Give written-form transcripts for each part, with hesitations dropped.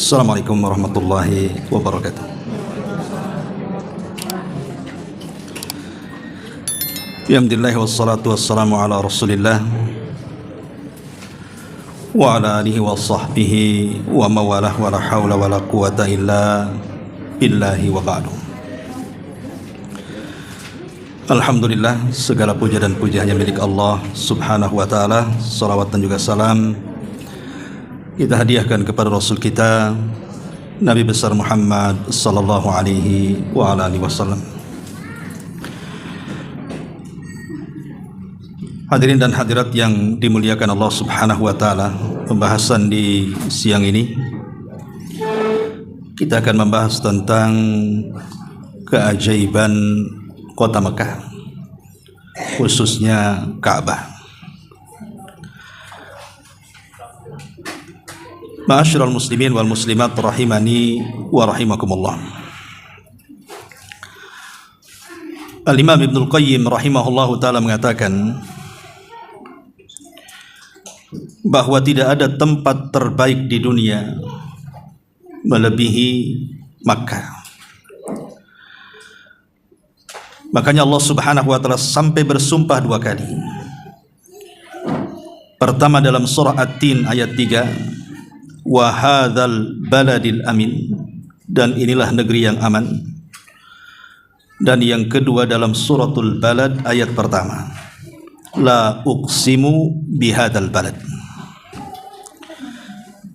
Assalamualaikum warahmatullahi wabarakatuh. Alhamdulillah wassalatu wassalamu ala Rasulillah wa ala alihi wa sahbihi wa mawalah wa la hawla wa la quwata illa billahi wa ba'du. Alhamdulillah, segala puja dan puji hanya milik Allah subhanahu wa ta'ala. Salawat dan juga salam kita hadiahkan kepada Rasul kita Nabi besar Muhammad sallallahu alaihi wa ala alihi wasallam. Hadirin dan hadirat yang dimuliakan Allah subhanahu wa ta'ala, pembahasan di siang ini kita akan membahas tentang keajaiban kota Mekah, khususnya Ka'bah. Ma'asyiral muslimin wal muslimat rahimani wa rahimakumullah. Al-Imam Ibnul Qayyim rahimahullahu ta'ala mengatakan bahwa tidak ada tempat terbaik di dunia melebihi Makkah. Makanya Allah subhanahu wa ta'ala sampai bersumpah dua kali. Pertama dalam surah At-Tin ayat 3, wa hadzal baladil amin, dan inilah negeri yang aman. Dan yang kedua dalam suratul Balad ayat pertama, la uqsimu bihadzal balad.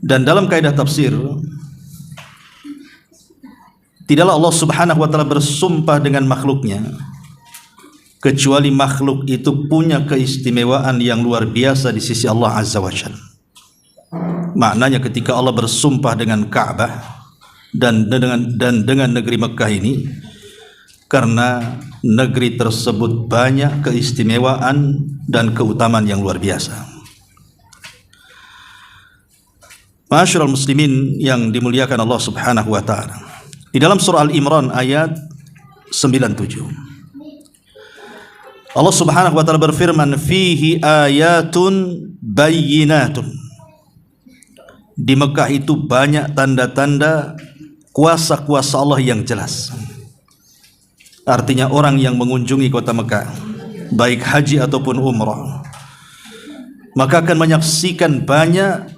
Dan dalam kaidah tafsir, tidaklah Allah subhanahu wa ta'ala bersumpah dengan makhluknya kecuali makhluk itu punya keistimewaan yang luar biasa di sisi Allah azza wa jalla. Maknanya ketika Allah bersumpah dengan Ka'bah dan dengan negeri Mekah ini, karena negeri tersebut banyak keistimewaan dan keutamaan yang luar biasa. Ma'asyiral muslimin yang dimuliakan Allah subhanahu wa ta'ala, di dalam surah Al-Imran ayat 97, Allah subhanahu wa ta'ala berfirman, fihi ayatun bayyinatun. Di Mekah itu banyak tanda-tanda kuasa-kuasa Allah yang jelas. Artinya orang yang mengunjungi kota Mekah, baik haji ataupun umrah, maka akan menyaksikan banyak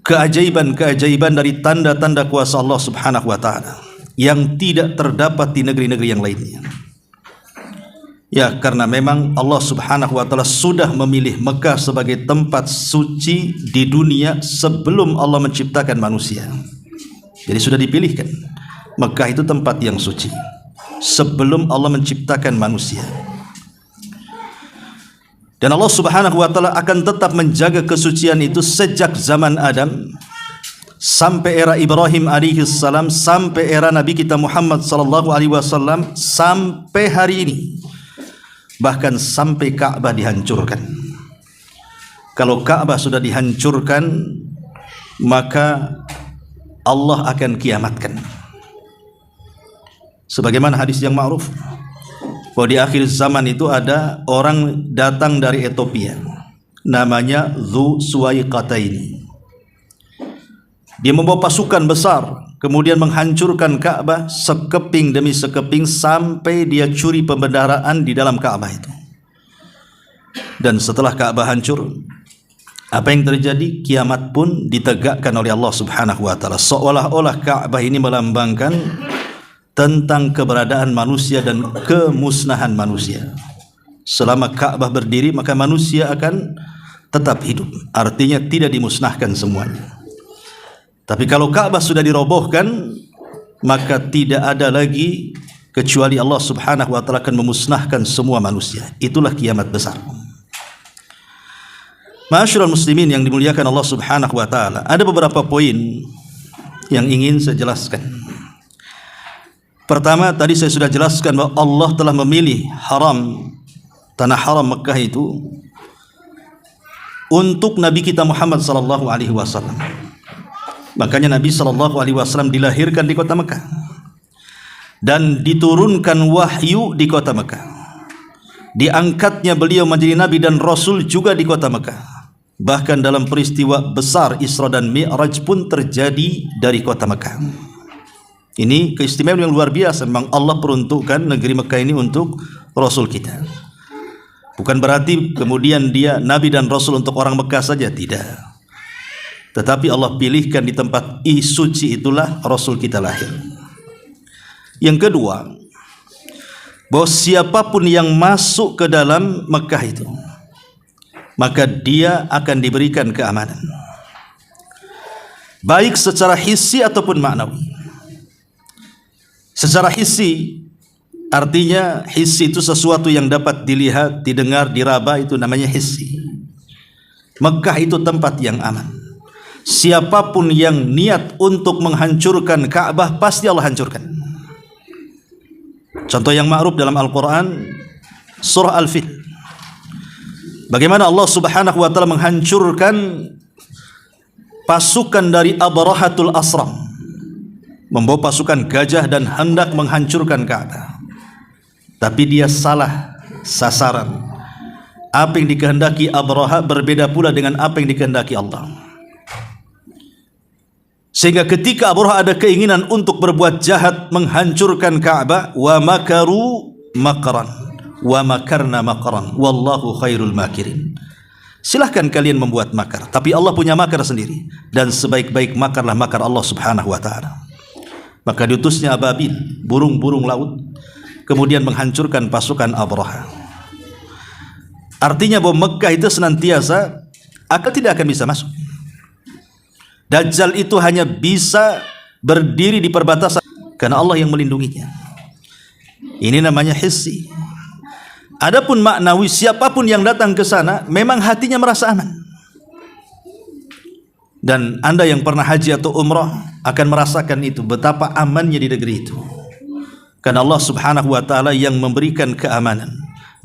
keajaiban-keajaiban dari tanda-tanda kuasa Allah subhanahu wa ta'ala yang tidak terdapat di negeri-negeri yang lainnya. Ya, karena memang Allah subhanahu wa ta'ala sudah memilih Mekah sebagai tempat suci di dunia sebelum Allah menciptakan manusia. Jadi sudah dipilihkan Mekah itu tempat yang suci sebelum Allah menciptakan manusia. Dan Allah subhanahu wa ta'ala akan tetap menjaga kesucian itu sejak zaman Adam sampai era Ibrahim alaihi salam, sampai era Nabi kita Muhammad sallallahu alaihi wasallam, sampai hari ini, bahkan sampai Ka'bah dihancurkan. Kalau Ka'bah sudah dihancurkan, maka Allah akan kiamatkan. Sebagaimana hadis yang ma'ruf, bahwa di akhir zaman itu ada orang datang dari Ethiopia, namanya Dzu Suwaiqataini. Dia membawa pasukan besar, kemudian menghancurkan Ka'bah sekeping demi sekeping sampai dia curi pembendaraan di dalam Ka'bah itu. Dan setelah Ka'bah hancur, apa yang terjadi? Kiamat pun ditegakkan oleh Allah subhanahu wa ta'ala. Seolah-olah Ka'bah ini melambangkan tentang keberadaan manusia dan kemusnahan manusia. Selama Ka'bah berdiri, maka manusia akan tetap hidup. Artinya tidak dimusnahkan semuanya. Tapi kalau Ka'bah sudah dirobohkan, maka tidak ada lagi kecuali Allah subhanahu wa ta'ala akan memusnahkan semua manusia. Itulah kiamat besar. Ma'asyiral muslimin yang dimuliakan Allah subhanahu wa ta'ala, ada beberapa poin yang ingin saya jelaskan. Pertama, tadi saya sudah jelaskan bahwa Allah telah memilih tanah haram Mekah itu untuk Nabi kita Muhammad sallallahu alaihi wasallam. Makanya Nabi sallallahu alaihi wasallam dilahirkan di kota Mekah dan diturunkan wahyu di kota Mekah. Diangkatnya beliau menjadi nabi dan rasul juga di kota Mekah. Bahkan dalam peristiwa besar Isra dan Mi'raj pun terjadi dari kota Mekah. Ini keistimewaan yang luar biasa. Memang Allah peruntukkan negeri Mekah ini untuk Rasul kita. Bukan berarti kemudian dia Nabi dan Rasul untuk orang Mekah saja, tidak. Tetapi Allah pilihkan di tempat suci itulah Rasul kita lahir. Yang kedua, bahwa siapapun yang masuk ke dalam Mekah itu, maka dia akan diberikan keamanan, baik secara hissi ataupun maknawi. Secara hissi artinya, hissi itu sesuatu yang dapat dilihat, didengar, diraba, itu namanya hissi. Mekah itu tempat yang aman. Siapapun yang niat untuk menghancurkan Ka'bah, pasti Allah hancurkan. Contoh yang ma'ruf dalam Al-Quran, surah Al-Fil. Bagaimana Allah subhanahu wa ta'ala menghancurkan pasukan dari Abrahatul Asram, membawa pasukan gajah dan hendak menghancurkan Ka'bah. Tapi dia salah sasaran. Apa yang dikehendaki Abraha berbeda pula dengan apa yang dikehendaki Allah. Sehingga ketika Abraha ada keinginan untuk berbuat jahat, menghancurkan Ka'bah, wa makaru makran wa makarna makran wallahu khairul makirin. Silahkan kalian membuat makar, tapi Allah punya makar sendiri, dan sebaik-baik makarlah makar Allah subhanahu wa ta'ala. Maka diutusnya ababil, burung-burung laut, kemudian menghancurkan pasukan Abraha. Artinya bahwa Mekah itu senantiasa akal tidak akan bisa masuk. Dajjal itu hanya bisa berdiri di perbatasan karena Allah yang melindunginya. Ini namanya hissi. Adapun maknawi, siapapun yang datang ke sana memang hatinya merasa aman. Dan Anda yang pernah haji atau umrah akan merasakan itu, betapa amannya di negeri itu. Karena Allah subhanahu wa ta'ala yang memberikan keamanan,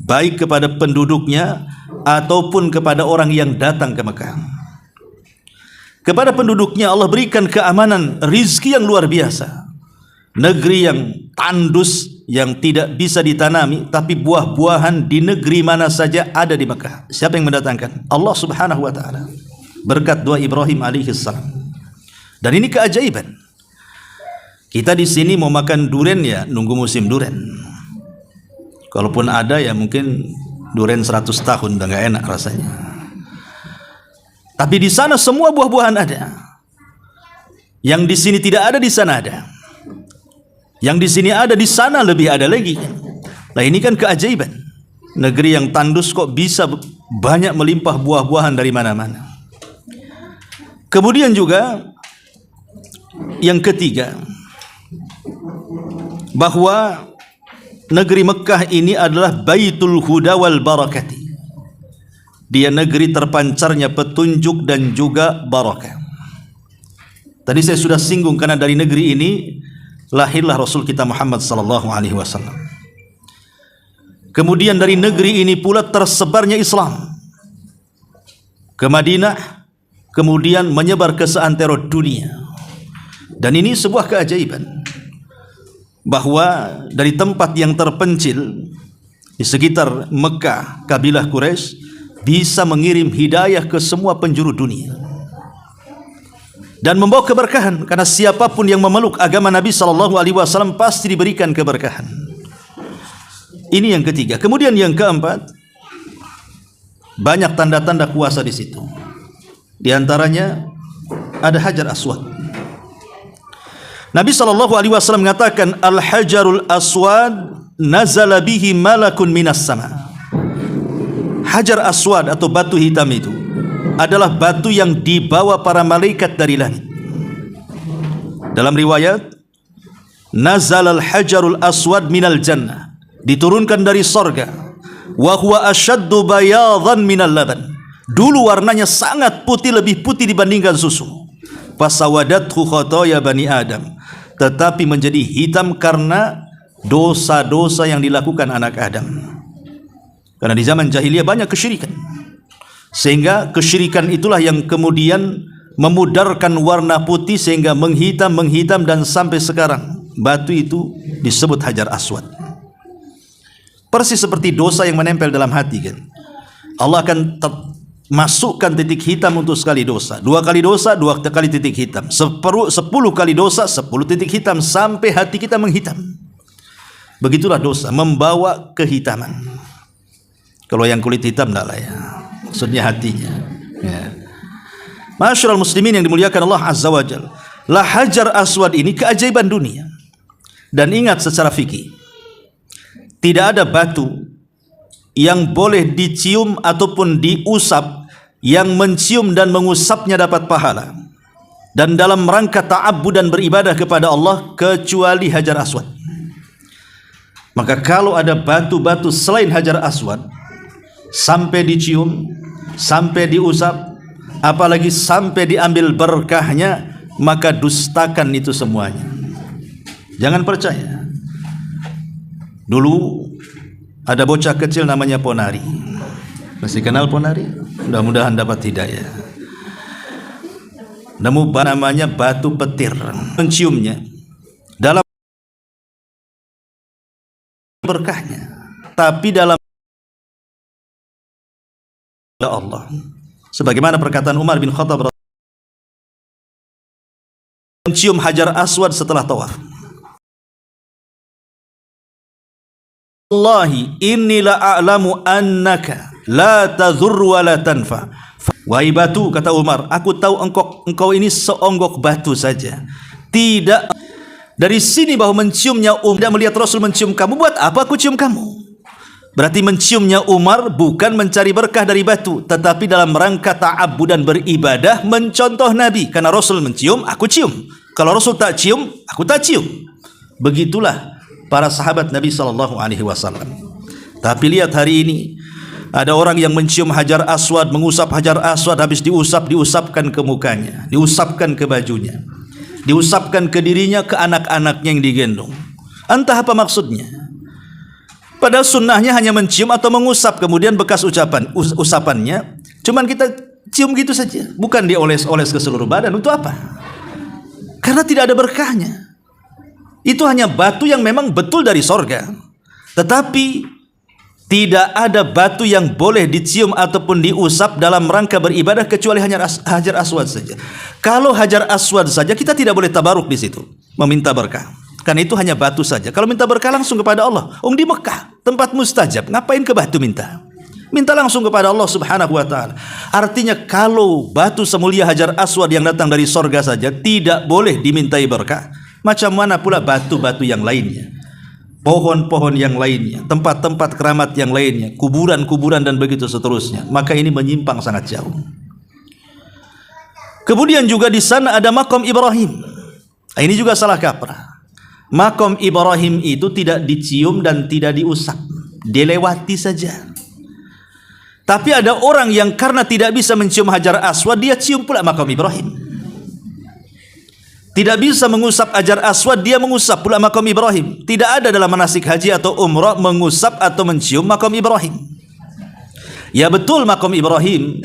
baik kepada penduduknya ataupun kepada orang yang datang ke Mekah. Kepada penduduknya Allah berikan keamanan, rizki yang luar biasa. Negeri yang tandus, yang tidak bisa ditanami, tapi buah-buahan di negeri mana saja ada di Mekah. Siapa yang mendatangkan? Allah subhanahu wa ta'ala, berkat doa Ibrahim alaihi salam. Dan ini keajaiban. Kita di sini mau makan durian ya nunggu musim durian. Kalaupun ada ya mungkin durian 100 tahun udah gak enak rasanya. Tapi di sana semua buah-buahan ada. Yang di sini tidak ada, di sana ada. Yang di sini ada, di sana lebih ada lagi. Nah ini kan keajaiban. Negeri yang tandus kok bisa banyak melimpah buah-buahan dari mana-mana. Kemudian juga yang ketiga, bahwa negeri Mekah ini adalah Baitul Huda wal Barakati. Dia negeri terpancarnya petunjuk dan juga barakah. Tadi saya sudah singgung, karena dari negeri ini lahirlah Rasul kita Muhammad sallallahu alaihi wasallam. Kemudian dari negeri ini pula tersebarnya Islam ke Madinah, kemudian menyebar ke seantero dunia. Dan ini sebuah keajaiban, bahwa dari tempat yang terpencil di sekitar Mekah, kabilah Quraisy bisa mengirim hidayah ke semua penjuru dunia dan membawa keberkahan, karena siapapun yang memeluk agama Nabi SAW pasti diberikan keberkahan. Ini yang ketiga. Kemudian yang keempat, banyak tanda-tanda kuasa di situ. Di antaranya ada Hajar Aswad. Nabi SAW mengatakan, Al-Hajarul Aswad nazala bihi malakun minas sama. Hajar Aswad atau batu hitam itu adalah batu yang dibawa para malaikat dari langit. Dalam riwayat, nazalal hajarul aswad minal jannah, diturunkan dari sorga. Wa huwa ashaddu bayadhan minal laban. Dulu warnanya sangat putih, lebih putih dibandingkan susu. Fasawadathu khotoya bani Adam, tetapi menjadi hitam karena dosa-dosa yang dilakukan anak Adam. Karena di zaman jahiliyah banyak kesyirikan, sehingga kesyirikan itulah yang kemudian memudarkan warna putih sehingga menghitam dan sampai sekarang batu itu disebut Hajar Aswad. Persis seperti dosa yang menempel dalam hati kan. Allah akan masukkan titik hitam untuk sekali dosa, 2 kali dosa 2 kali titik hitam, 10 kali dosa 10 titik hitam, sampai hati kita menghitam. Begitulah dosa, membawa kehitaman. Kalau yang kulit hitam enggak lah ya, maksudnya hatinya ya. Masyarul muslimin yang dimuliakan Allah Azza wa Jalla, la hajar aswad ini keajaiban dunia. Dan ingat secara fikih, tidak ada batu yang boleh dicium ataupun diusap yang mencium dan mengusapnya dapat pahala dan dalam rangka ta'abbud dan beribadah kepada Allah kecuali Hajar Aswad. Maka kalau ada batu-batu selain Hajar Aswad sampai dicium, sampai diusap, apalagi sampai diambil berkahnya, maka dustakan itu semuanya. Jangan percaya. Dulu ada bocah kecil namanya Ponari. Masih kenal Ponari? Mudah-mudahan dapat hidayah. Namanya batu petir. Menciumnya dalam berkahnya, tapi dalam Allah. Sebagaimana perkataan Umar bin Khattab, mencium Hajar Aswad setelah tawaf. Wallahi inni la a'lamu annaka la tadhurru wa la tanfa. Wahai batu, kata Umar, aku tahu engkau ini seonggok batu saja, tidak. Dari sini bahwa menciumnya tidak melihat Rasul mencium kamu, buat apa aku cium kamu? Berarti menciumnya Umar bukan mencari berkah dari batu, tetapi dalam rangka ta'abbud dan beribadah, mencontoh Nabi. Karena Rasul mencium, aku cium. Kalau Rasul tak cium, aku tak cium. Begitulah para sahabat Nabi SAW. Tapi lihat hari ini, ada orang yang mencium Hajar Aswad, mengusap Hajar Aswad, habis diusapkan ke mukanya, diusapkan ke bajunya, diusapkan ke dirinya, ke anak-anaknya yang digendong. Entah apa maksudnya. Padahal sunnahnya hanya mencium atau mengusap, kemudian bekas usapannya cuman kita cium gitu saja, bukan dioles-oles ke seluruh badan. Untuk apa? Karena tidak ada berkahnya. Itu hanya batu yang memang betul dari sorga, tetapi tidak ada batu yang boleh dicium ataupun diusap dalam rangka beribadah kecuali Hajar Aswad saja. Kalau Hajar Aswad saja kita tidak boleh tabaruk di situ, meminta berkah. Karena itu hanya batu saja. Kalau minta berkah langsung kepada Allah. Di Mekah, tempat mustajab, ngapain ke batu minta? Minta langsung kepada Allah Subhanahu wa ta'ala. Artinya kalau batu semulia Hajar Aswad yang datang dari sorga saja tidak boleh dimintai berkah, macam mana pula batu-batu yang lainnya, pohon-pohon yang lainnya, tempat-tempat keramat yang lainnya, kuburan-kuburan dan begitu seterusnya. Maka ini menyimpang sangat jauh. Kemudian juga di sana ada makam Ibrahim. Ini juga salah kaprah. Makam Ibrahim itu tidak dicium dan tidak diusap, dilewati saja. Tapi ada orang yang karena tidak bisa mencium Hajar Aswad, dia cium pula makam Ibrahim. Tidak bisa mengusap Hajar Aswad, dia mengusap pula makam Ibrahim. Tidak ada dalam manasik haji atau umrah mengusap atau mencium makam Ibrahim. Ya betul, makam Ibrahim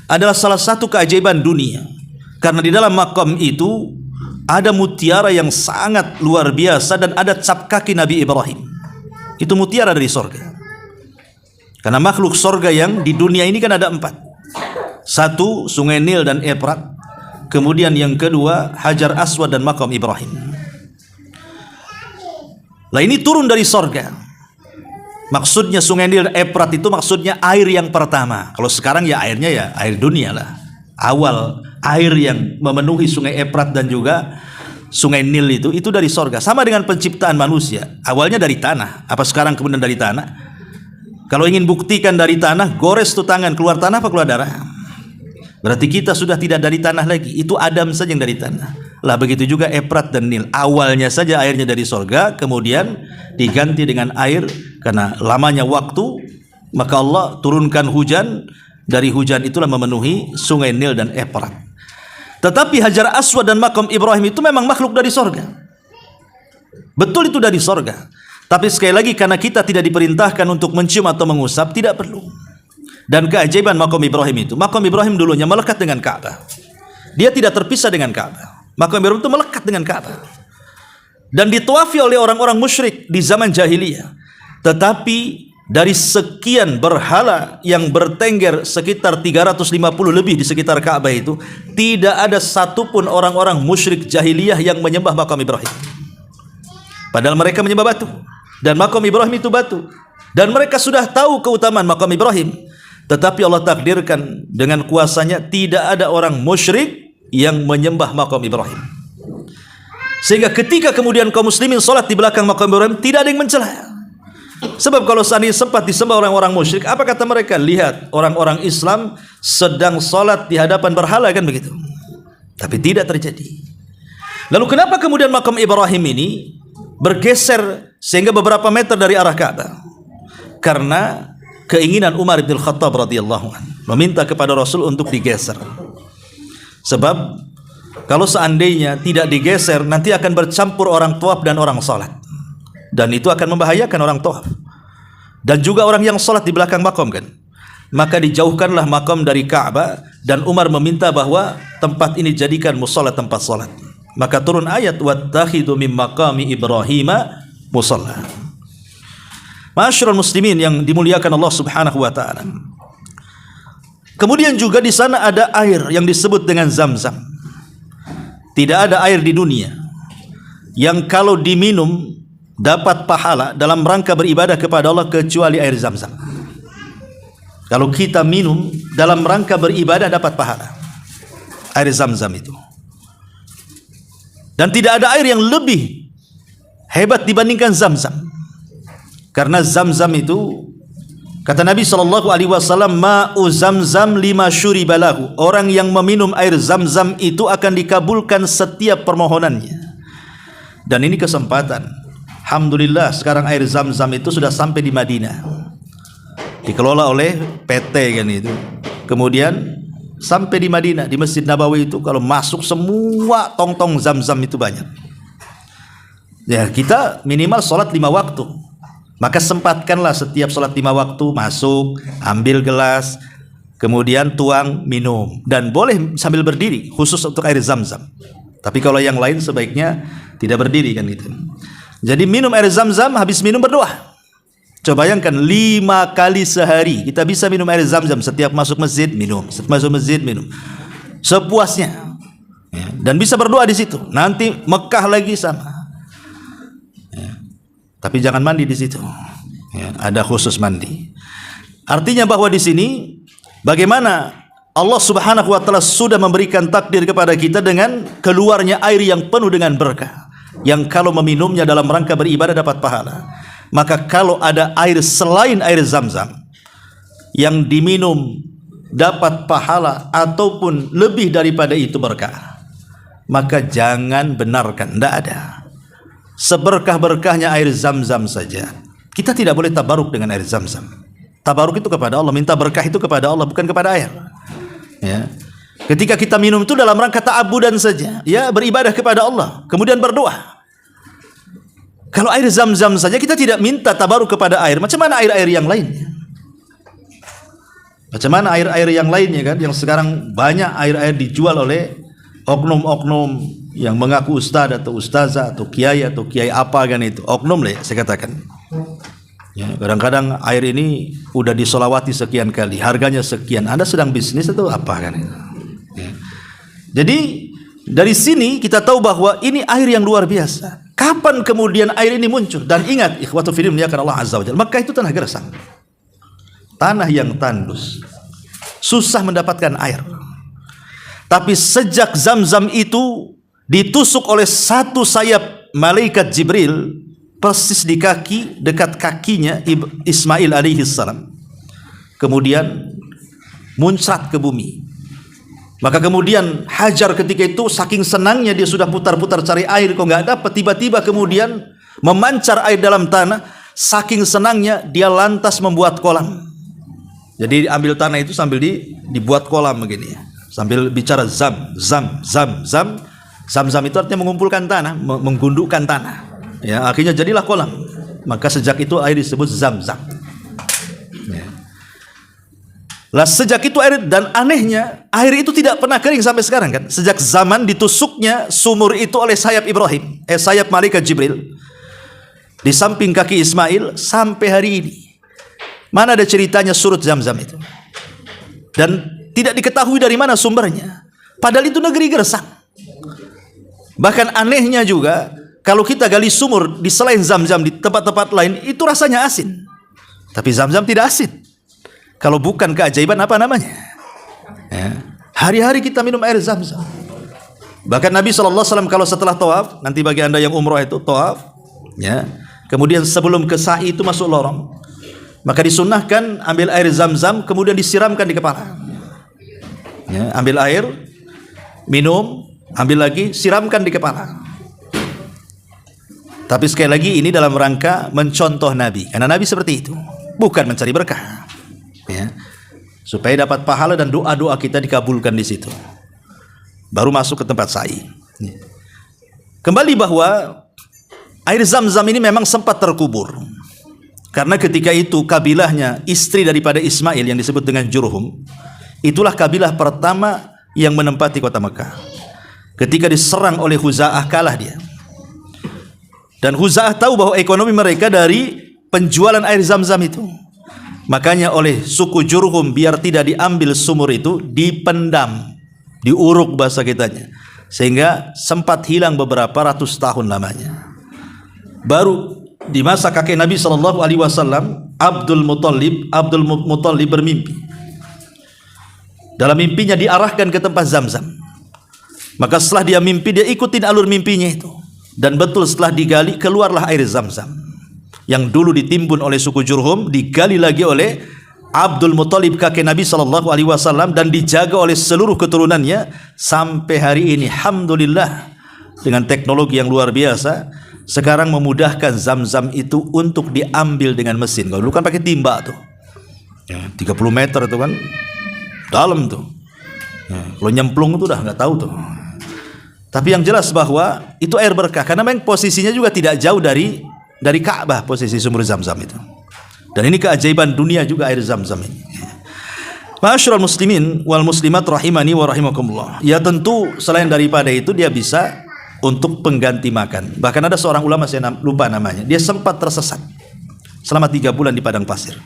adalah salah satu keajaiban dunia, karena di dalam makam itu ada mutiara yang sangat luar biasa dan ada cap kaki Nabi Ibrahim. Itu mutiara dari sorga. Karena makhluk sorga yang di dunia ini kan ada 4. 1, Sungai Nil dan Efrat. Kemudian yang kedua, Hajar Aswad dan makam Ibrahim. Lah ini turun dari sorga. Maksudnya Sungai Nil dan Efrat itu maksudnya air yang pertama. Kalau sekarang ya airnya ya air dunia lah. Awal air yang memenuhi Sungai Efrat dan juga Sungai Nil itu dari sorga. Sama dengan penciptaan manusia, awalnya dari tanah. Apa sekarang kemudian dari tanah? Kalau ingin buktikan dari tanah, gores tuh tangan, keluar tanah apa keluar darah? Berarti kita sudah tidak dari tanah lagi. Itu Adam saja yang dari tanah. Lah begitu juga Efrat dan Nil. Awalnya saja airnya dari sorga, kemudian diganti dengan air karena lamanya waktu, maka Allah turunkan hujan. Dari hujan itulah memenuhi Sungai Nil dan Efrat. Tetapi Hajar Aswad dan makam Ibrahim itu memang makhluk dari sorga. Betul itu dari sorga. Tapi sekali lagi karena kita tidak diperintahkan untuk mencium atau mengusap, tidak perlu. Dan keajaiban makam Ibrahim itu, makam Ibrahim dulunya melekat dengan Ka'bah. Dia tidak terpisah dengan Ka'bah. Makam Ibrahim itu melekat dengan Ka'bah. Dan ditawafi oleh orang-orang musyrik di zaman jahiliyah. Tetapi dari sekian berhala yang bertengger sekitar 350 lebih di sekitar Ka'bah itu, tidak ada satupun orang-orang musyrik jahiliyah yang menyembah makam Ibrahim. Padahal mereka menyembah batu, dan makam Ibrahim itu batu, dan mereka sudah tahu keutamaan makam Ibrahim. Tetapi Allah takdirkan dengan kuasanya tidak ada orang musyrik yang menyembah makam Ibrahim. Sehingga ketika kemudian kaum muslimin salat di belakang makam Ibrahim, tidak ada yang mencela. Sebab kalau seandainya sempat disembah orang-orang musyrik, apa kata mereka? Lihat, orang-orang Islam sedang salat di hadapan berhala, kan begitu. Tapi tidak terjadi. Lalu kenapa kemudian makam Ibrahim ini bergeser sehingga beberapa meter dari arah Ka'bah? Karena keinginan Umar bin Khattab radhiyallahu anhu meminta kepada Rasul untuk digeser. Sebab kalau seandainya tidak digeser, nanti akan bercampur orang tawaf dan orang salat. Dan itu akan membahayakan orang tawaf dan juga orang yang salat di belakang makam, kan. Maka dijauhkanlah makam dari Ka'bah, dan Umar meminta bahwa tempat ini jadikan musalla, tempat salat. Maka turun ayat wattakhidhu min maqami Ibrahima musalla. Ma'asyiral muslimin yang dimuliakan Allah Subhanahu wa taala. Kemudian juga di sana ada air yang disebut dengan Zam-Zam. Tidak ada air di dunia yang kalau diminum dapat pahala dalam rangka beribadah kepada Allah kecuali air Zam-Zam. Kalau kita minum dalam rangka beribadah dapat pahala, air Zam-Zam itu. Dan tidak ada air yang lebih hebat dibandingkan Zam-Zam. Karena Zam-Zam itu, kata Nabi SAW, ma'u Zam-Zam lima syuribalahu. Orang yang meminum air Zam-Zam itu akan dikabulkan setiap permohonannya. Dan ini kesempatan. Alhamdulillah sekarang air Zam-Zam itu sudah sampai di Madinah, dikelola oleh PT, kan itu. Kemudian sampai di Madinah, di Masjid Nabawi itu kalau masuk semua tong-tong Zam-Zam itu banyak. Ya, kita minimal sholat 5 waktu, maka sempatkanlah setiap sholat 5 waktu masuk, ambil gelas, kemudian tuang, minum, dan boleh sambil berdiri khusus untuk air Zam-Zam. Tapi kalau yang lain sebaiknya tidak berdiri, kan gitu. Jadi minum air Zam-Zam, habis minum berdoa. Coba bayangkan 5 kali sehari kita bisa minum air Zam-Zam. Setiap masuk masjid minum, setiap masuk masjid minum, sepuasnya, ya. Dan bisa berdoa di situ. Nanti Mekah lagi sama, ya. Tapi jangan mandi di situ, ya. Ada khusus mandi. Artinya bahwa di sini bagaimana Allah Subhanahu wa taala sudah memberikan takdir kepada kita dengan keluarnya air yang penuh dengan berkah, yang kalau meminumnya dalam rangka beribadah dapat pahala. Maka kalau ada air selain air Zam-Zam yang diminum dapat pahala ataupun lebih daripada itu berkah, maka jangan benarkan, tidak ada. Seberkah-berkahnya air Zam-Zam saja, kita tidak boleh tabaruk dengan air Zam-Zam. Tabaruk itu kepada Allah, minta berkah itu kepada Allah, bukan kepada air, ya. Ketika kita minum itu dalam rangka ta'abudan saja, ya, beribadah kepada Allah, kemudian berdoa. Kalau air Zam-Zam saja kita tidak minta tabaruk kepada air, macam mana air-air yang lainnya? Macam mana air-air yang lainnya, kan? Yang sekarang banyak air-air dijual oleh oknum-oknum yang mengaku ustaz atau ustazah atau kiai apa, kan itu. Oknum lah, saya katakan. Ya, kadang-kadang air ini udah disolawati sekian kali, harganya sekian. Anda sedang bisnis atau apa, kan itu? Ya. Jadi dari sini kita tahu bahwa ini air yang luar biasa. Kapan kemudian air ini muncul? Dan ingat, ikhwatu fillah muliakan Allah Azza wa Jalla, Makkah itu tanah gersang, tanah yang tandus, susah mendapatkan air. Tapi sejak Zam-Zam itu ditusuk oleh satu sayap malaikat Jibril persis di kaki, dekat kakinya Ismail alaihi salam, kemudian muncrat ke bumi. Maka kemudian Hajar ketika itu saking senangnya, dia sudah putar-putar cari air kok nggak dapat, tiba-tiba kemudian memancar air dalam tanah. Saking senangnya dia lantas membuat kolam. Jadi ambil tanah itu sambil dibuat kolam begini, sambil bicara Zam, Zam, Zam, Zam. Zam-Zam itu artinya mengumpulkan tanah, menggundukkan tanah. Ya, akhirnya jadilah kolam. Maka sejak itu air disebut Zam-Zam. Ya. Lah sejak itu air, dan anehnya air itu tidak pernah kering sampai sekarang, kan? Sejak zaman ditusuknya sumur itu oleh sayap Ibrahim, sayap malaikat Jibril di samping kaki Ismail sampai hari ini Mana ada ceritanya surut Zam-Zam itu? Dan tidak diketahui dari mana sumbernya. Padahal itu negeri gersang. Bahkan anehnya juga, kalau kita gali sumur di selain Zam-Zam di tempat-tempat lain, itu rasanya asin. Tapi Zam-Zam tidak asin. Kalau bukan keajaiban apa namanya? Ya. Hari-hari kita minum air Zam-Zam. Bahkan Nabi SAW kalau setelah tawaf, nanti bagi anda yang umroh itu tawaf, ya, kemudian sebelum ke sa'i itu masuk lorong, maka disunnahkan ambil air Zam-Zam kemudian disiramkan di kepala. Ya, ambil air, minum, ambil lagi, siramkan di kepala. Tapi sekali lagi ini dalam rangka mencontoh Nabi, karena Nabi seperti itu, bukan mencari berkah, ya, supaya dapat pahala dan doa-doa kita dikabulkan di situ. Baru masuk ke tempat sa'i. Kembali bahwa air Zam-Zam ini memang sempat terkubur, karena ketika itu kabilahnya istri daripada Ismail yang disebut dengan Jurhum, itulah kabilah pertama yang menempati kota Mekah. Ketika diserang oleh Huza'ah, kalah dia. Dan Huza'ah tahu bahwa ekonomi mereka dari penjualan air Zam-Zam itu. Makanya oleh suku Jurhum, biar tidak diambil sumur itu, dipendam, diuruk bahasa kitanya, sehingga sempat hilang beberapa ratus tahun lamanya. Baru di masa kakek Nabi SAW, Abdul Muttalib bermimpi. Dalam mimpinya diarahkan ke tempat Zam-Zam. Maka setelah dia mimpi, dia ikutin alur mimpinya itu. Dan betul setelah digali, keluarlah air Zam-Zam yang dulu ditimbun oleh suku Jurhum, digali lagi oleh Abdul Muttalib kakek Nabi SAW, dan dijaga oleh seluruh keturunannya sampai hari ini. Alhamdulillah, dengan teknologi yang luar biasa, sekarang memudahkan Zam-Zam itu untuk diambil dengan mesin. Kalau dulu kan pakai timba tuh, 30 meter itu kan dalam tuh, kalau nyemplung itu udah nggak tahu tuh. Tapi yang jelas bahwa itu air berkah, karena memang posisinya juga tidak jauh dari Ka'bah, posisi sumur Zam-Zam itu. Dan ini keajaiban dunia juga air Zam-Zam ini. Ma'asyiral muslimin wal muslimat rahimani wa rahimakumullah. Ya tentu selain daripada itu dia bisa untuk pengganti makan. Bahkan ada seorang ulama, saya lupa namanya, dia sempat tersesat selama 3 bulan di padang pasir.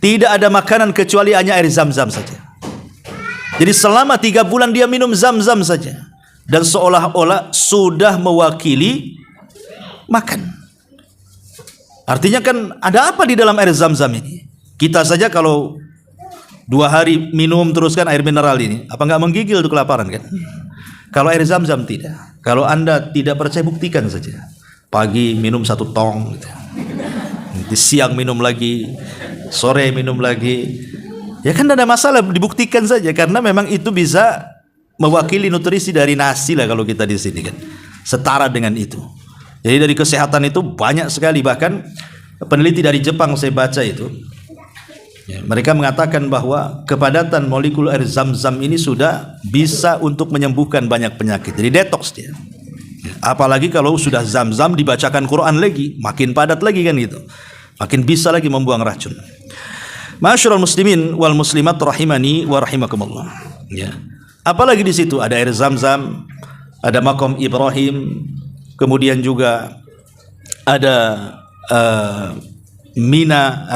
Tidak ada makanan kecuali hanya air Zam-Zam saja. Jadi selama 3 bulan dia minum Zam-Zam saja, dan seolah-olah sudah mewakili makan. Artinya kan ada apa di dalam air Zam-Zam ini? Kita saja kalau 2 hari minum terus kan air mineral ini, apa nggak menggigil tuh kelaparan kan? Kalau air Zam-Zam tidak. Kalau anda tidak percaya, buktikan saja. Pagi minum 1 tong gitu. Nanti siang minum lagi, sore minum lagi. Ya kan tidak ada masalah, dibuktikan saja, karena memang itu bisa mewakili nutrisi dari nasi lah kalau kita di sini kan. Setara dengan itu. Jadi dari kesehatan itu banyak sekali. Bahkan peneliti dari Jepang saya baca itu, ya, mereka mengatakan bahwa kepadatan molekul air Zam-Zam ini sudah bisa untuk menyembuhkan banyak penyakit. Jadi detox dia. Apalagi kalau sudah Zam-Zam dibacakan Quran lagi, makin padat lagi kan gitu. Makin bisa lagi membuang racun. Ma'asyiral muslimin wal muslimat rahimani wa rahimakumullah. Ya. Apalagi di situ ada air Zam-Zam, ada makam Ibrahim, kemudian juga ada Mina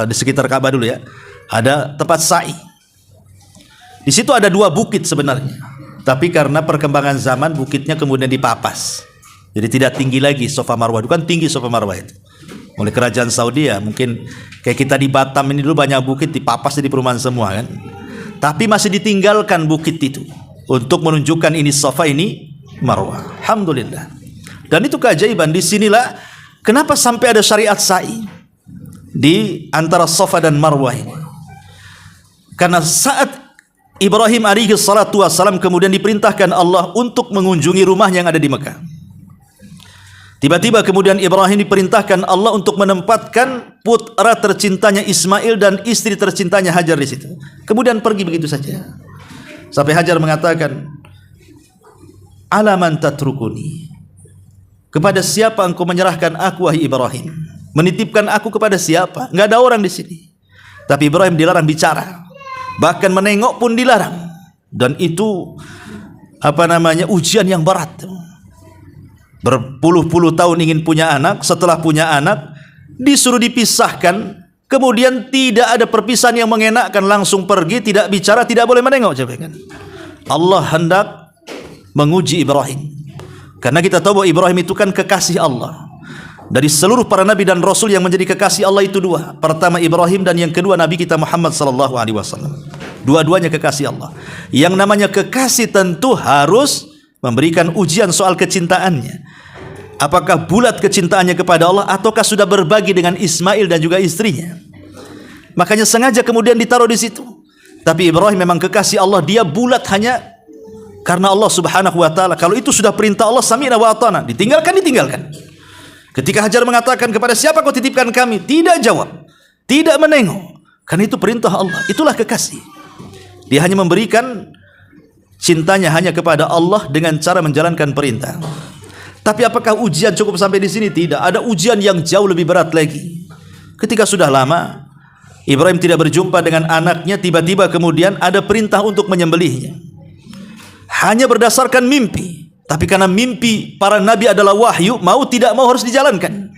di sekitar Ka'bah dulu ya. Ada tempat sa'i. Di situ ada 2 bukit sebenarnya. Tapi karena perkembangan zaman bukitnya kemudian dipapas. Jadi tidak tinggi lagi Safa Marwah. Itu kan tinggi Safa Marwah itu. Oleh kerajaan Saudi ya, mungkin kayak kita di Batam ini dulu banyak bukit dipapas jadi perumahan semua kan. Tapi masih ditinggalkan bukit itu untuk menunjukkan ini Safa, ini Marwah. Alhamdulillah. Dan itu keajaiban. Disinilah kenapa sampai ada syariat sa'i di antara Safa dan Marwah ini. Karena saat Ibrahim alaihi salatu wassalam kemudian diperintahkan Allah untuk mengunjungi rumah yang ada di Mekah. Tiba-tiba kemudian Ibrahim diperintahkan Allah untuk menempatkan putra tercintanya Ismail dan istri tercintanya Hajar di situ. Kemudian pergi begitu saja. Sampai Hajar mengatakan, "Alaman tatrukuni?" Kepada siapa engkau menyerahkan aku wahai Ibrahim? Menitipkan aku kepada siapa? Enggak ada orang di sini. Tapi Ibrahim dilarang bicara. Bahkan menengok pun dilarang. Dan itu ujian yang berat. Berpuluh-puluh tahun ingin punya anak, setelah punya anak disuruh dipisahkan kemudian tidak ada perpisahan yang mengenakkan, langsung pergi, tidak bicara, tidak boleh menengok. Coba kan, Allah hendak menguji Ibrahim, karena kita tahu bahwa Ibrahim itu kan kekasih Allah. Dari seluruh para nabi dan rasul yang menjadi kekasih Allah itu dua. Pertama Ibrahim, dan yang kedua Nabi kita Muhammad sallallahu alaihi wasallam. Dua-duanya kekasih Allah. Yang namanya kekasih tentu harus memberikan ujian soal kecintaannya. Apakah bulat kecintaannya kepada Allah, ataukah sudah berbagi dengan Ismail dan juga istrinya. Makanya sengaja kemudian ditaruh di situ. Tapi Ibrahim memang kekasih Allah, dia bulat hanya karena Allah subhanahu wa ta'ala. Kalau itu sudah perintah Allah, sami'na wa ata'na, ditinggalkan. Ketika Hajar mengatakan, kepada siapa kau titipkan kami? Tidak jawab, tidak menengok, karena itu perintah Allah. Itulah kekasih. Dia hanya memberikan cintanya hanya kepada Allah dengan cara menjalankan perintah. Tapi apakah ujian cukup sampai di sini? Tidak. Ada ujian yang jauh lebih berat lagi. Ketika sudah lama Ibrahim tidak berjumpa dengan anaknya, tiba-tiba kemudian ada perintah untuk menyembelihnya. Hanya berdasarkan mimpi. Tapi karena mimpi para nabi adalah wahyu, mau tidak mau harus dijalankan.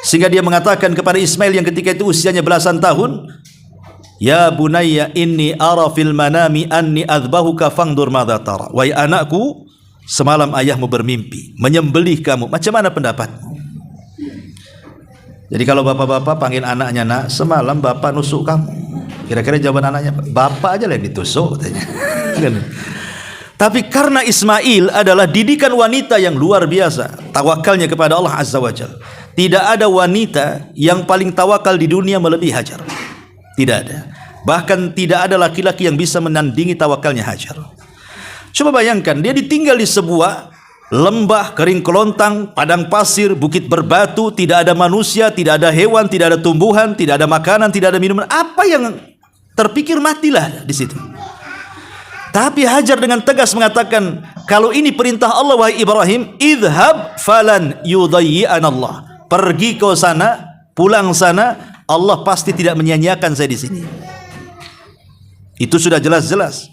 Sehingga dia mengatakan kepada Ismail yang ketika itu usianya belasan tahun, "Ya bunayya inni ara fil manami anni adzbahuka fangdur madza tara." Wahai anakku, semalam ayahmu bermimpi menyembelih kamu. Macam mana pendapatmu? Jadi kalau bapak-bapak panggil anaknya, "Nak, semalam bapak nusuk kamu." Kira-kira jawaban anaknya, "Bapak aja lah yang ditusuk," katanya. Tapi karena Ismail adalah didikan wanita yang luar biasa, tawakalnya kepada Allah Azza wa Jalla. Tidak ada wanita yang paling tawakal di dunia melebihi Hajar. Tidak ada. Bahkan tidak ada laki-laki yang bisa menandingi tawakalnya Hajar. Coba bayangkan, dia ditinggal di sebuah lembah kering kelontang, padang pasir, bukit berbatu, tidak ada manusia, tidak ada hewan, tidak ada tumbuhan, tidak ada makanan, tidak ada minuman. Apa yang terpikir? Matilah di situ. Tapi Hajar dengan tegas mengatakan, kalau ini perintah Allah wahai Ibrahim, idhab falan yudayyi'an Allah. Pergi ke sana, pulang sana, Allah pasti tidak menyia-nyiakan saya di sini. Itu sudah jelas-jelas.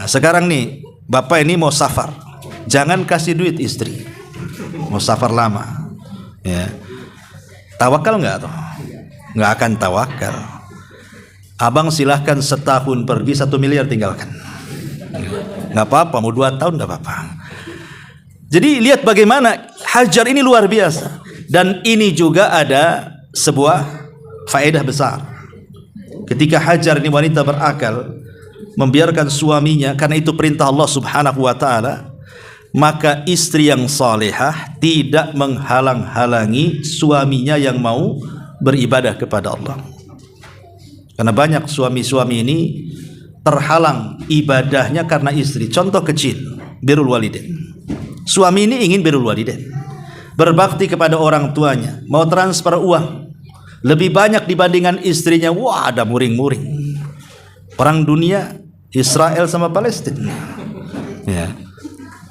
Nah, sekarang nih, bapak ini mau safar, jangan kasih duit istri. Mau safar lama, ya. Tawakal nggak tuh? Nggak akan tawakal. Abang silahkan setahun pergi 1 miliar tinggalkan. Nggak apa-apa, mau 2 tahun nggak apa-apa. Jadi lihat bagaimana Hajar ini luar biasa. Dan ini juga ada sebuah faedah besar. Ketika Hajar ini wanita berakal, membiarkan suaminya karena itu perintah Allah subhanahu wa ta'ala, maka istri yang salihah tidak menghalang-halangi suaminya yang mau beribadah kepada Allah. Karena banyak suami-suami ini terhalang ibadahnya karena istri. Contoh kecil, birrul walidain. Suami ini ingin birrul walidain, berbakti kepada orang tuanya, mau transfer uang lebih banyak dibandingkan istrinya. Wah, ada muring-muring. Perang dunia Israel sama Palestina, ya.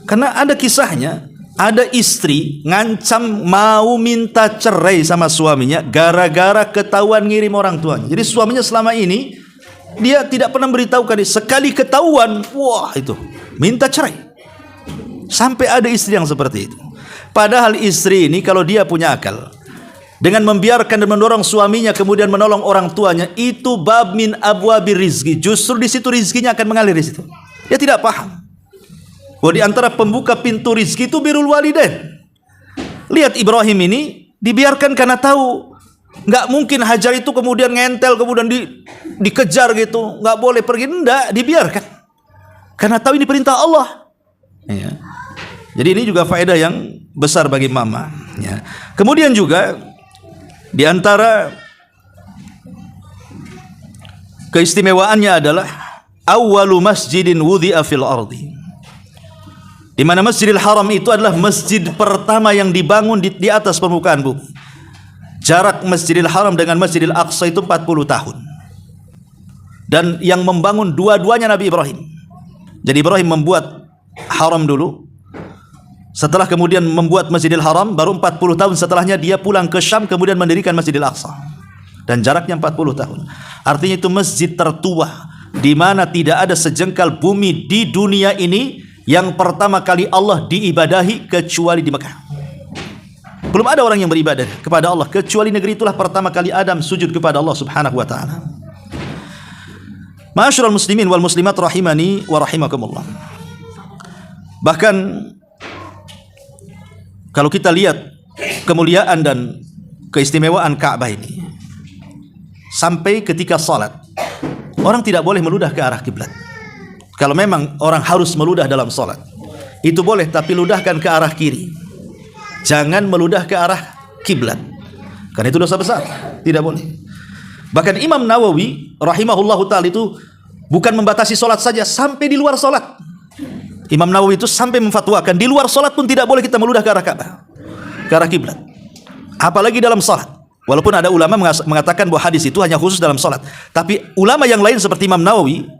Karena ada kisahnya, ada istri ngancam mau minta cerai sama suaminya gara-gara ketahuan ngirim orang tuanya. Jadi suaminya selama ini dia tidak pernah beritahukan, sekali ketahuan, wah itu minta cerai. Sampai ada istri yang seperti itu. Padahal istri ini kalau dia punya akal, dengan membiarkan dan mendorong suaminya kemudian menolong orang tuanya, itu bab min abwabir rizki. Justru di situ rizkinya akan mengalir di situ. Dia tidak paham bahwa di antara pembuka pintu rizki itu birrul walidain. Lihat Ibrahim ini dibiarkan karena tahu nggak mungkin Hajar itu kemudian ngentel, kemudian dikejar gitu, nggak boleh pergi, enggak, dibiarkan karena tahu ini perintah Allah, ya. Jadi ini juga faedah yang besar bagi mama, ya. Kemudian juga di antara keistimewaannya adalah awwalu masjidin wudhi'a fil ardi, di mana Masjidil Haram itu adalah masjid pertama yang dibangun di atas permukaan bumi. Jarak Masjidil Haram dengan Masjidil Aqsa itu 40 tahun. Dan yang membangun dua-duanya Nabi Ibrahim. Jadi Ibrahim membuat haram dulu, setelah kemudian membuat Masjidil Haram, baru 40 tahun setelahnya dia pulang ke Syam kemudian mendirikan Masjidil Aqsa. Dan jaraknya 40 tahun. Artinya itu masjid tertua, di mana tidak ada sejengkal bumi di dunia ini yang pertama kali Allah diibadahi kecuali di Mekah. Belum ada orang yang beribadah kepada Allah kecuali negeri itulah pertama kali Adam sujud kepada Allah Subhanahu wa taala. Ma'asyiral muslimin wal muslimat rahimani wa rahimakumullah. Bahkan kalau kita lihat kemuliaan dan keistimewaan Ka'bah ini, sampai ketika salat orang tidak boleh meludah ke arah kiblat. Kalau memang orang harus meludah dalam salat, itu boleh, tapi ludahkan ke arah kiri. Jangan meludah ke arah kiblat, karena itu dosa besar, tidak boleh. Bahkan Imam Nawawi rahimahullahu ta'ala itu bukan membatasi salat saja, sampai di luar salat. Imam Nawawi itu sampai memfatwakan di luar salat pun tidak boleh kita meludah ke arah Ka'bah, ke arah kiblat, apalagi dalam salat. Walaupun ada ulama mengatakan bahwa hadis itu hanya khusus dalam salat, tapi ulama yang lain seperti Imam Nawawi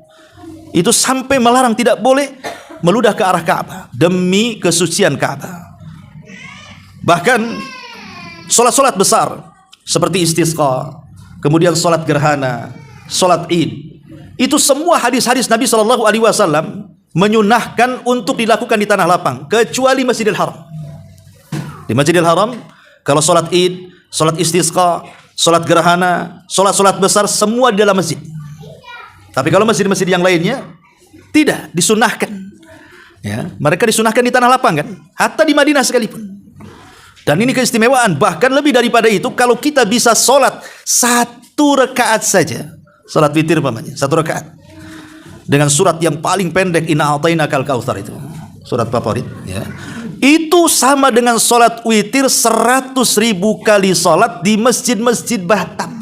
itu sampai melarang tidak boleh meludah ke arah Ka'bah demi kesucian Ka'bah. Bahkan solat-solat besar seperti istisqa, kemudian solat gerhana, solat id, itu semua hadis-hadis Nabi SAW menyunahkan untuk dilakukan di tanah lapang, kecuali Masjidil Haram. Di Masjidil Haram, kalau solat id, solat istisqa, solat gerhana, solat-solat besar semua di dalam masjid. Tapi kalau masjid-masjid yang lainnya tidak disunahkan. Ya, mereka disunahkan di tanah lapang kan, hatta di Madinah sekalipun. Dan ini keistimewaan. Bahkan lebih daripada itu, kalau kita bisa solat 1 rakaat saja, solat witir umpamanya 1 rakaat dengan surat yang paling pendek, Inna a'tainakal kautsar, itu surat favorit ya, itu sama dengan solat witir 100.000 kali solat di masjid-masjid Batam.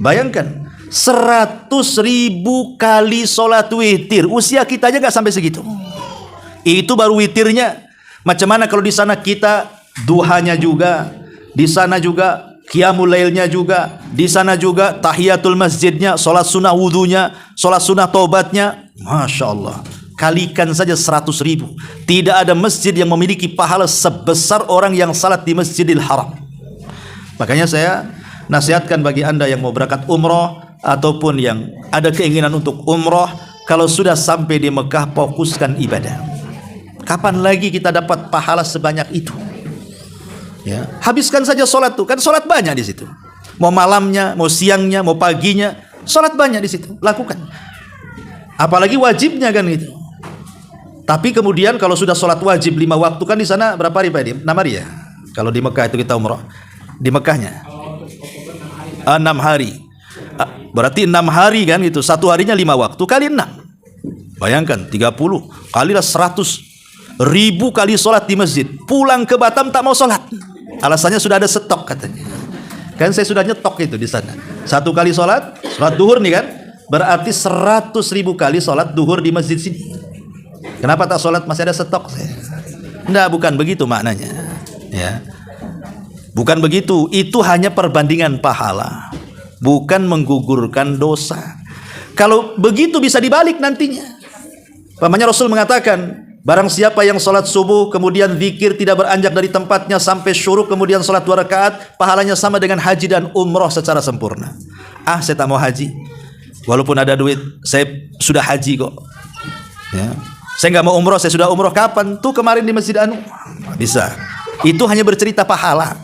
Bayangkan 100.000 kali solat witir. Usia kita aja nggak sampai segitu. Itu baru witirnya. Macam mana kalau di sana kita duhanya juga, di sana juga qiyamul lailnya juga, di sana juga tahiyatul masjidnya, solat sunnah wudunya, solat sunnah taubatnya. Masya Allah, kalikan saja 100.000. Tidak ada masjid yang memiliki pahala sebesar orang yang salat di Masjidil Haram. Makanya saya nasihatkan bagi anda yang mau berangkat umroh ataupun yang ada keinginan untuk umroh, kalau sudah sampai di Mekah, fokuskan ibadah. Kapan lagi kita dapat pahala sebanyak itu? Ya, habiskan saja solat tuh, kan solat banyak di situ. Mau malamnya, mau siangnya, mau paginya, solat banyak di situ. Lakukan. Apalagi wajibnya kan gitu. Tapi kemudian kalau sudah solat wajib 5 waktu, kan di sana berapa hari Pak Edi? 6 hari ya? Kalau di Mekah itu kita umroh, di Mekahnya 6 hari. Berarti 6 hari kan gitu. 1 harinya 5 waktu kali 6. Bayangkan 30 kalilah 100.000 kali solat di masjid. Pulang ke Batam tak mau solat. Alasannya sudah ada stok katanya. Kan saya sudah nyetok itu di sana. 1 kali solat, solat duhur nih kan, berarti 100.000 kali solat duhur di masjid sini. Kenapa tak solat? Masih ada stok. Enggak, bukan begitu maknanya. Ya, bukan begitu. Itu hanya perbandingan pahala, bukan menggugurkan dosa. Kalau begitu bisa dibalik nantinya. Pamannya Rasul mengatakan, barang siapa yang sholat subuh kemudian zikir tidak beranjak dari tempatnya sampai syuruk, kemudian sholat 2 rakaat, pahalanya sama dengan haji dan umroh secara sempurna. Saya tak mau haji, walaupun ada duit, saya sudah haji kok ya. Saya nggak mau umroh, saya sudah umroh. Kapan? Tuh kemarin di Masjid Anu. Bisa. Itu hanya bercerita pahala,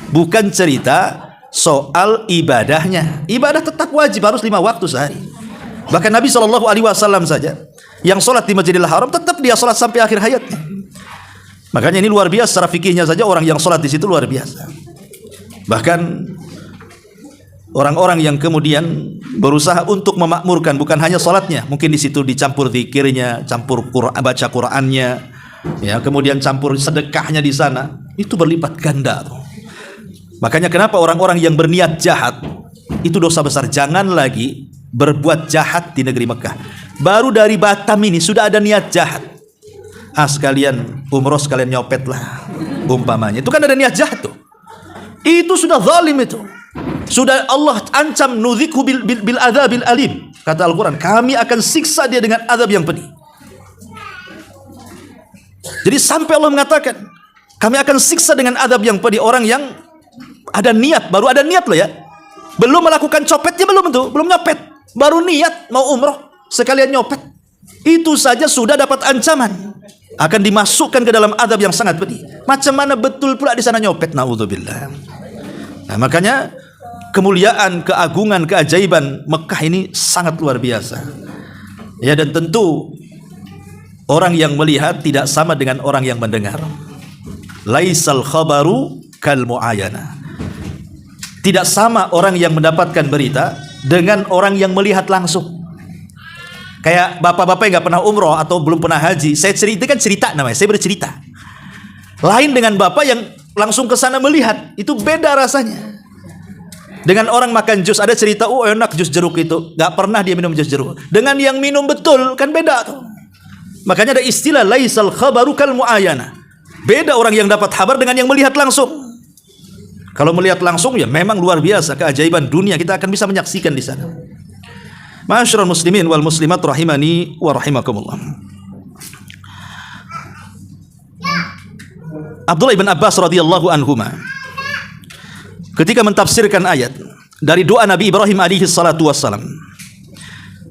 bukan cerita soal ibadahnya. Ibadah tetap wajib, harus 5 waktu sehari. Bahkan Nabi SAW saja yang sholat di Masjidil Haram, tetap dia sholat sampai akhir hayatnya. Makanya ini luar biasa, secara fikihnya saja orang yang sholat di situ luar biasa. Bahkan orang-orang yang kemudian berusaha untuk memakmurkan bukan hanya sholatnya, mungkin di situ dicampur zikirnya, campur baca Qurannya, ya, kemudian campur sedekahnya di sana, itu berlipat ganda tuh. Makanya kenapa orang-orang yang berniat jahat itu dosa besar. Jangan lagi berbuat jahat di negeri Mekah. Baru dari Batam ini sudah ada niat jahat. Sekalian umroh, sekalian nyopet lah umpamanya. Itu kan ada niat jahat tuh. Itu sudah zalim itu. Sudah Allah ancam, nudzikhu bil adzabil alim. Kata Al-Quran, kami akan siksa dia dengan azab yang pedih. Jadi sampai Allah mengatakan, kami akan siksa dengan azab yang pedih orang yang ada niat. Baru ada niat loh ya, belum melakukan copetnya, belum nyopet, baru niat mau umroh sekalian nyopet, itu saja sudah dapat ancaman. akan dimasukkan ke dalam adab yang sangat pedih. Macam mana betul pula di sana nyopet, naudzubillah. Nah, makanya kemuliaan, keagungan, keajaiban Mekah ini sangat luar biasa. Ya, dan tentu orang yang melihat tidak sama dengan orang yang mendengar. Laisal khabaru kal muayana. Tidak sama orang yang mendapatkan berita dengan orang yang melihat langsung. Kayak bapak-bapak yang nggak pernah umroh atau belum pernah haji, saya ceritakan cerita namanya, saya bercerita. Lain dengan bapak yang langsung ke sana melihat, itu beda rasanya. Dengan orang makan jus, ada cerita, oh enak jus jeruk itu, nggak pernah dia minum jus jeruk. Dengan yang minum betul, kan beda tuh. Makanya ada istilah laisal khabaru kal muayana. Beda orang yang dapat kabar dengan yang melihat langsung. Kalau melihat langsung ya memang luar biasa keajaiban dunia, kita akan bisa menyaksikan di sana. Ma'asyiral muslimin wal muslimat rahimani wa rahimakumullah. Abdullah bin Abbas radhiyallahu anhuma ketika mentafsirkan ayat dari doa Nabi Ibrahim alaihi salatu wassalam.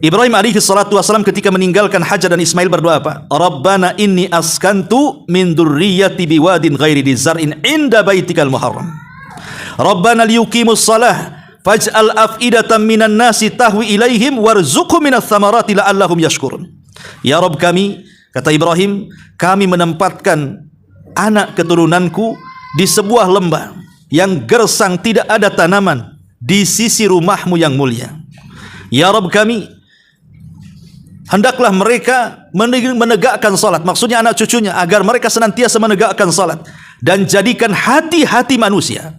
Ibrahim alaihi salatu wassalam ketika meninggalkan Hajar dan Ismail berdoa apa? Rabbana inni askantu min dzurriyyati biwadin ghairi dzar'in inda baitikal muharram. Rabbana liyuqimus shalah faj'al af'idatan minan nasi tahwi ilaihim warzuqhum minats thamarati la'allahum yashkurun. Ya Rabb kami, kata Ibrahim, kami menempatkan anak keturunanku di sebuah lembah yang gersang tidak ada tanaman di sisi rumahmu yang mulia. Ya Rabb kami, hendaklah mereka menegakkan salat, maksudnya anak cucunya, agar mereka senantiasa menegakkan salat, dan jadikan hati-hati manusia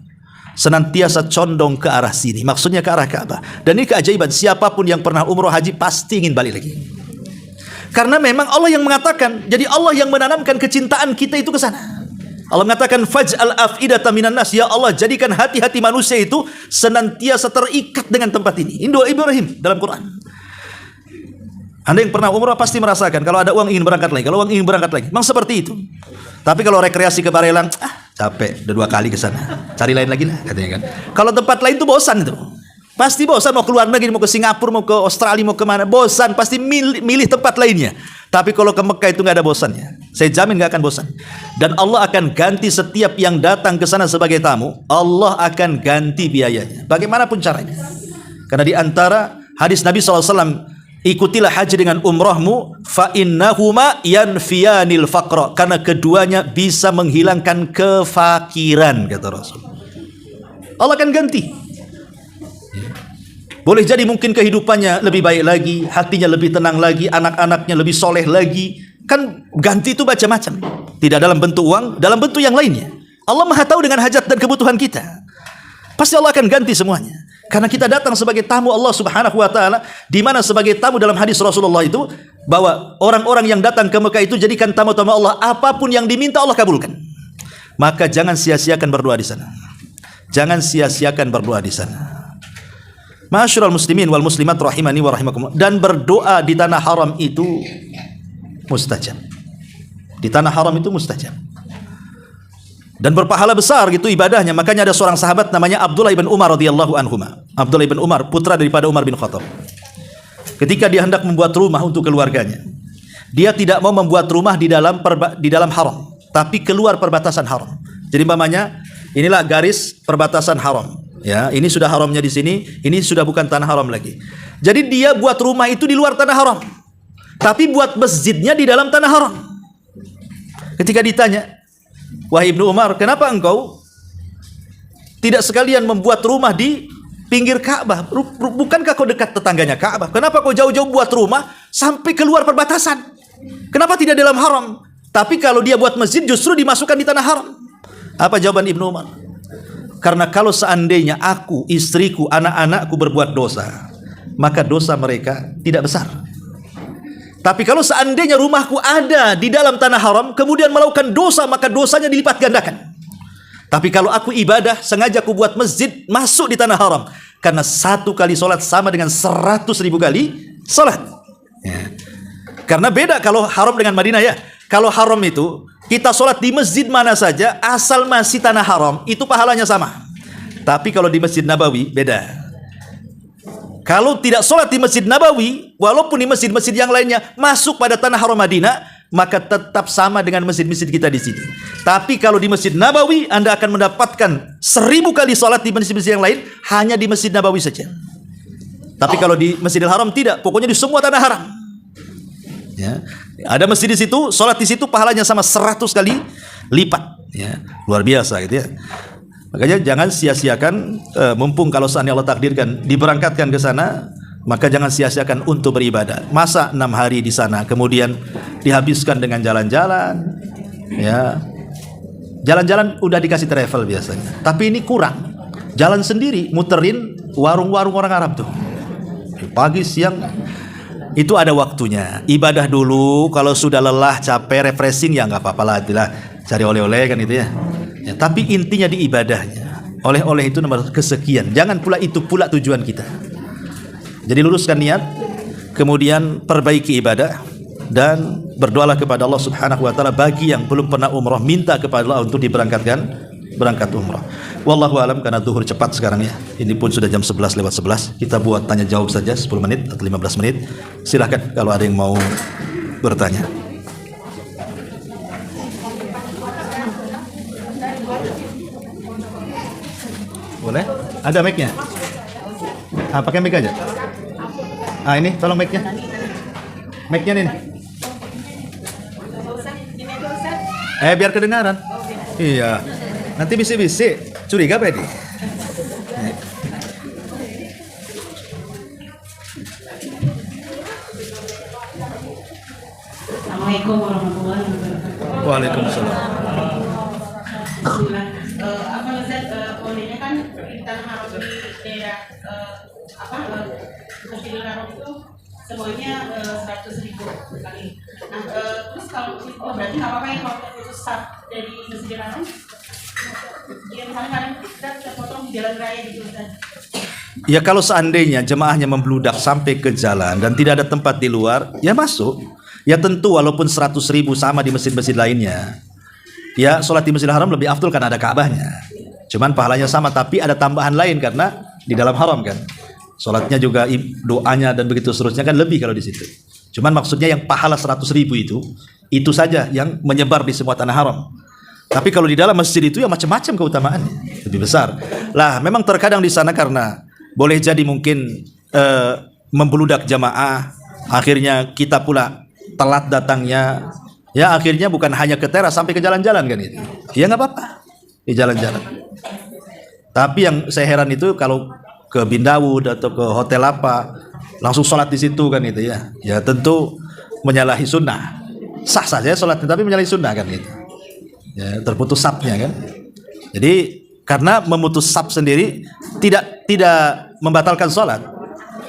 senantiasa condong ke arah sini, maksudnya ke arah Ka'bah. Dan ini keajaiban, siapapun yang pernah umroh haji pasti ingin balik lagi. Karena memang Allah yang mengatakan, jadi Allah yang menanamkan kecintaan kita itu ke sana. Allah mengatakan faj'al af'idatan minan nas, ya Allah jadikan hati-hati manusia itu senantiasa terikat dengan tempat ini. Ini doa Ibrahim dalam Quran. Anda yang pernah umrah pasti merasakan kalau ada uang ingin berangkat lagi, kalau uang ingin berangkat lagi. Memang seperti itu. Tapi kalau rekreasi ke Barelang, capek, udah 2 kali ke sana. Cari lain lagi lah katanya kan. Kalau tempat lain tuh bosan itu. Pasti bosan, mau keluar negeri, mau ke Singapura, mau ke Australia, mau kemana, bosan, pasti milih tempat lainnya. Tapi kalau ke Mekah itu nggak ada bosannya. Saya jamin nggak akan bosan. Dan Allah akan ganti setiap yang datang ke sana sebagai tamu. Allah akan ganti biayanya. Bagaimanapun caranya. Karena di antara hadis Nabi SAW, ikutilah haji dengan umrahmu, fa innahuma yanfiyanil faqra, karena keduanya bisa menghilangkan kefakiran, kata Rasul. Allah akan ganti. Boleh jadi mungkin kehidupannya lebih baik lagi, hatinya lebih tenang lagi, anak-anaknya lebih soleh lagi. Kan ganti itu macam-macam. Tidak dalam bentuk uang, dalam bentuk yang lainnya. Allah Maha tahu dengan hajat dan kebutuhan kita. Pasti Allah akan ganti semuanya. Karena kita datang sebagai tamu Allah Subhanahu wa taala, di mana sebagai tamu dalam hadis Rasulullah itu bahwa orang-orang yang datang ke Mekah itu jadikan tamu-tamu Allah, apapun yang diminta Allah kabulkan. Maka jangan sia-siakan berdoa di sana. Jangan sia-siakan berdoa di sana. Ma'asyiral muslimin wal muslimat rahimani wa rahimakumullah. Dan berdoa di tanah haram itu mustajab. Di tanah haram itu mustajab. Dan berpahala besar gitu ibadahnya. Makanya ada seorang sahabat namanya Abdullah ibn Umar radhiyallahu anhuma. Abdullah ibn Umar, putra daripada Umar bin Khattab. Ketika dia hendak membuat rumah untuk keluarganya, dia tidak mau membuat rumah di dalam haram, tapi keluar perbatasan haram. Jadi umpamanya, inilah garis perbatasan haram. Ya, ini sudah haramnya di sini, ini sudah bukan tanah haram lagi. Jadi dia buat rumah itu di luar tanah haram, tapi buat masjidnya di dalam tanah haram. Ketika ditanya, wahai Ibnu Umar, kenapa engkau tidak sekalian membuat rumah di pinggir Ka'bah? Bukankah kau dekat tetangganya Ka'bah? Kenapa kau jauh-jauh buat rumah sampai keluar perbatasan? Kenapa tidak dalam haram? Tapi kalau dia buat masjid justru dimasukkan di tanah haram. Apa jawaban Ibnu Umar? Karena kalau seandainya aku, istriku, anak-anakku berbuat dosa, maka dosa mereka tidak besar. Tapi kalau seandainya rumahku ada di dalam tanah haram, kemudian melakukan dosa, maka dosanya dilipat gandakan. Tapi kalau aku ibadah, sengaja aku buat masjid masuk di tanah haram, karena 1 kali sholat sama dengan 100.000 kali sholat. Ya. Karena beda kalau haram dengan Madinah ya. Kalau haram itu, kita sholat di masjid mana saja, asal masih tanah haram, itu pahalanya sama. Tapi kalau di Masjid Nabawi, beda. Kalau tidak sholat di Masjid Nabawi, walaupun di masjid-masjid yang lainnya masuk pada tanah haram Madinah, maka tetap sama dengan masjid-masjid kita di sini. Tapi kalau di Masjid Nabawi, Anda akan mendapatkan 1000 kali salat di masjid-masjid yang lain, hanya di Masjid Nabawi saja. Tapi kalau di Masjidil Haram tidak, pokoknya di semua tanah haram. Ya. Ada masjid di situ, salat di situ pahalanya sama 100 kali lipat. Ya. Luar biasa gitu ya. Makanya jangan sia-siakan, mumpung kalau seandainya Allah takdirkan diberangkatkan ke sana, maka jangan sia-siakan untuk beribadah. Masa 6 hari di sana kemudian dihabiskan dengan jalan-jalan, ya. Jalan-jalan udah dikasih travel biasanya, tapi ini kurang. Jalan sendiri, muterin warung-warung orang Arab tuh. Pagi siang itu ada waktunya. Ibadah dulu, kalau sudah lelah, capek, refreshing ya nggak apa-apa lah, itulah cari oleh-oleh kan itu ya. Ya, tapi intinya di ibadahnya. Oleh-oleh itu nomor kesekian. Jangan pula itu pula tujuan kita. Jadi luruskan niat, kemudian perbaiki ibadah, dan berdoalah kepada Allah Subhanahu wa taala. Bagi yang belum pernah umrah, minta kepada Allah untuk berangkat umrah. Wallahu alam, karena zuhur cepat sekarang ya. Ini pun sudah jam 11:11. Kita buat tanya jawab saja 10 menit atau 15 menit. Silahkan kalau ada yang mau bertanya. Boleh? Ada mic-nya? Pakai mic aja. Ini tolong mic-nya. Mic-nya nih. Biar kedengaran. Iya. Nanti bisik-bisik. Curiga apa ini? Assalamualaikum warahmatullahi wabarakatuh. Waalaikumsalam. Bismillah. Apa Ustaz, polanya kan kita harus di daerah Masjidil Haram itu semuanya 100.000 kali. Nah, terus kalau itu berarti nggak apa-apa ya kalau terputus saf dari Masjidil Haram? Ya kadang-kadang kita terpotong di jalan raya gitu Ustaz. Ya kalau seandainya jemaahnya membludak sampai ke jalan dan tidak ada tempat di luar, ya masuk. Ya tentu walaupun 100.000 sama di masjid-masjid lainnya, ya sholat di Masjidil Haram lebih afdol karena ada Ka'bahnya. Cuman pahalanya sama, tapi ada tambahan lain karena di dalam haram kan. Sholatnya juga, doanya dan begitu seterusnya kan lebih kalau di situ. Cuman maksudnya yang pahala 100.000 itu saja yang menyebar di semua tanah haram. Tapi kalau di dalam masjid itu ya macam-macam keutamaannya, lebih besar. Lah memang terkadang di sana karena boleh jadi mungkin membludak jamaah, akhirnya kita pula telat datangnya. Ya akhirnya bukan hanya ke teras, sampai ke jalan-jalan kan itu. Ya nggak apa-apa di jalan-jalan. Tapi yang saya heran itu kalau ke Bin Dawud atau ke hotel apa, langsung sholat di situ kan itu ya. Ya tentu menyalahi sunnah. Sah saja sholatnya, tapi menyalahi sunnah kan itu. Ya, terputus sabnya kan. Jadi karena memutus sab sendiri tidak membatalkan sholat,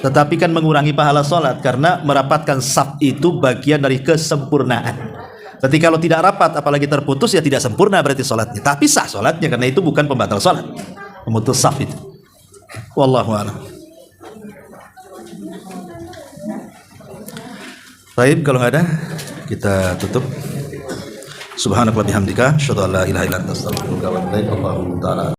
tetapi kan mengurangi pahala sholat karena merapatkan sab itu bagian dari kesempurnaan. Berarti kalau tidak rapat apalagi terputus ya tidak sempurna berarti sholatnya. Tapi sah sholatnya karena itu bukan pembatal sholat, memutus saf itu. Wallahu a'lam. Baik, kalau nggak ada kita tutup. Subhanallah bihamdika, asyhadu an la ilaha illa anta, astaghfiruka wa atubu ilaik. Allahu ta'ala.